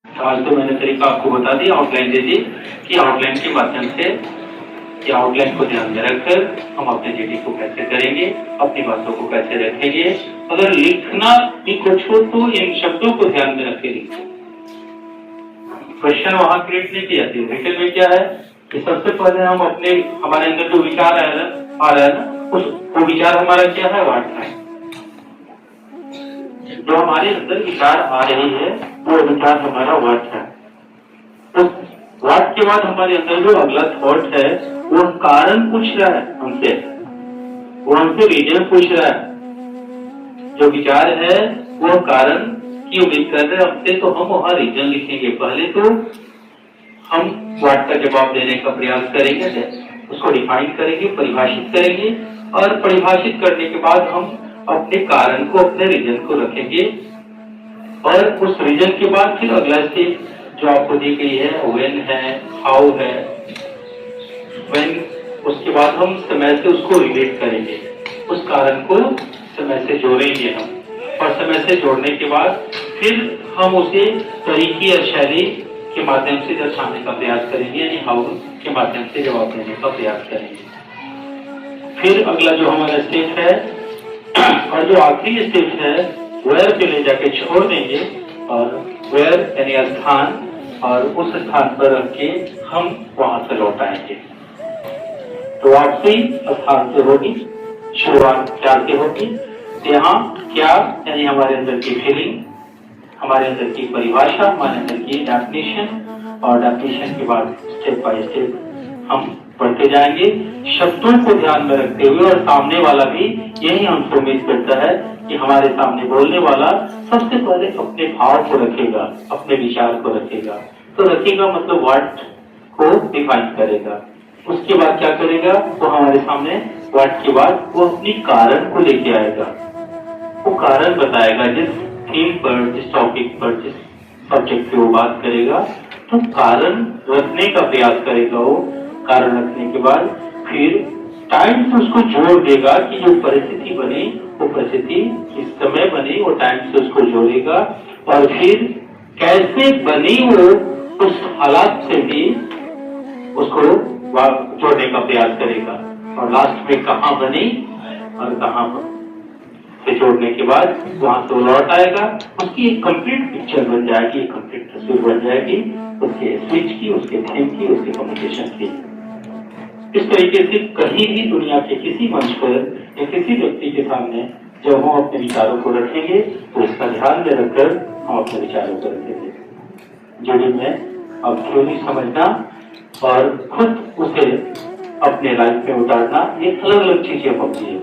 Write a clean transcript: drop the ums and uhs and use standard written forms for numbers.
आज तो मैंने तरीका आपको बता दिया, आउटलाइन दे दी कि आउटलाइन के माध्यम से या आउटलाइन को ध्यान में रखकर हम अपने जीडी को कैसे करेंगे, अपनी बातों को कैसे रखेंगे। अगर लिखना भी कुछ हो तो इन शब्दों को ध्यान में रखे लिखो। क्वेश्चन वहां क्रिएट नहीं किया थी। रिटन में क्या है कि सबसे पहले हम अपने हमारे अंदर जो विचार आ रहा है ना, वो विचार हमारा क्या है, वाट है। जो हमारे अंदर विचार आ रही है वो विचार हमारा वाट है। उस वाट के बाद हमारे अंदर जो अगला थॉट है वो कारण पूछ रहा है हमसे, वो हमसे रीजन पूछ रहा है। जो विचार है वो कारण की उम्मीद कर रहे हैं हमसे, तो हम वहां रीजन लिखेंगे। पहले तो हम वाट का जवाब देने का प्रयास करेंगे, उसको डिफाइन करेंगे, परिभाषित करेंगे, और परिभाषित करने के बाद हम अपने कारण को, अपने रीजन को रखेंगे। और उस रीजन के बाद फिर अगला स्टेज जो आपको दी गई है, व्हेन है, हाउ है। व्हेन, उसके बाद हम समय से उसको रिलेट करेंगे, उस कारण को समय से जोड़ेंगे हम, और समय से जोड़ने के बाद फिर हम उसे तरीके और शैली के माध्यम से दर्शाने का प्रयास करेंगे, यानी हाउ के माध्यम से जवाब देने का प्रयास करेंगे। फिर अगला जो हमारा स्टेप है और जो आखिरी स्टेप है, वेयर पे ले जाके छोड़ देंगे, और वेयर यानी स्थान, और उस स्थान पर रख के हम वहां से लौट आएंगे। तो वापसी स्थान से होगी, शुरुआत क्या से होगी। यहाँ क्या यानी हमारे अंदर की फीलिंग, हमारे अंदर की परिभाषा, हमारे अंदर की डेफिनेशन, और डेफिनेशन के बाद स्टेप बाय स्टेप हम पढ़ते जाएंगे, शब्दों को ध्यान में रखते हुए। और सामने वाला भी यही हमसे उम्मीद करता है कि हमारे सामने बोलने वाला सबसे पहले अपने भाव को रखेगा, अपने विचार को रखेगा। तो रखेगा मतलब वर्ड को डिफाइन करेगा। उसके बाद क्या करेगा, वो हमारे सामने वर्ड के बाद वो अपनी कारण को लेके आएगा, वो कारण बताएगा। जिस थीम पर, जिस टॉपिक पर, जिस सब्जेक्ट पे वो बात करेगा, तो कारण रखने का प्रयास करेगा। वो कारण रखने के बाद फिर टाइम से उसको जोड़ देगा कि जो परिस्थिति बनी, वो परिस्थिति किस समय बनी, वो टाइम से उसको जोड़ेगा। और फिर कैसे बनी वो, उस हालात से भी उसको जोड़ने का प्रयास करेगा। और लास्ट में कहाँ बनी और कहाँ से जोड़ने के बाद वहां से लौट आएगा, उसकी एक कंप्लीट पिक्चर बन जाएगी, एक कंप्लीट तस्वीर बन जाएगी उसके स्पीच की, उसके थीम की, उसके कम्युनिकेशन की। इस तरीके से कहीं भी दुनिया के किसी मंच पर या किसी व्यक्ति के सामने जब हम अपने विचारों को रखेंगे, तो इसका ध्यान में रखकर हम अपने विचारों को रखेंगे। जीडी में अब थ्योरी समझना और खुद उसे अपने लाइफ में उतारना, ये अलग अलग चीजें होती है।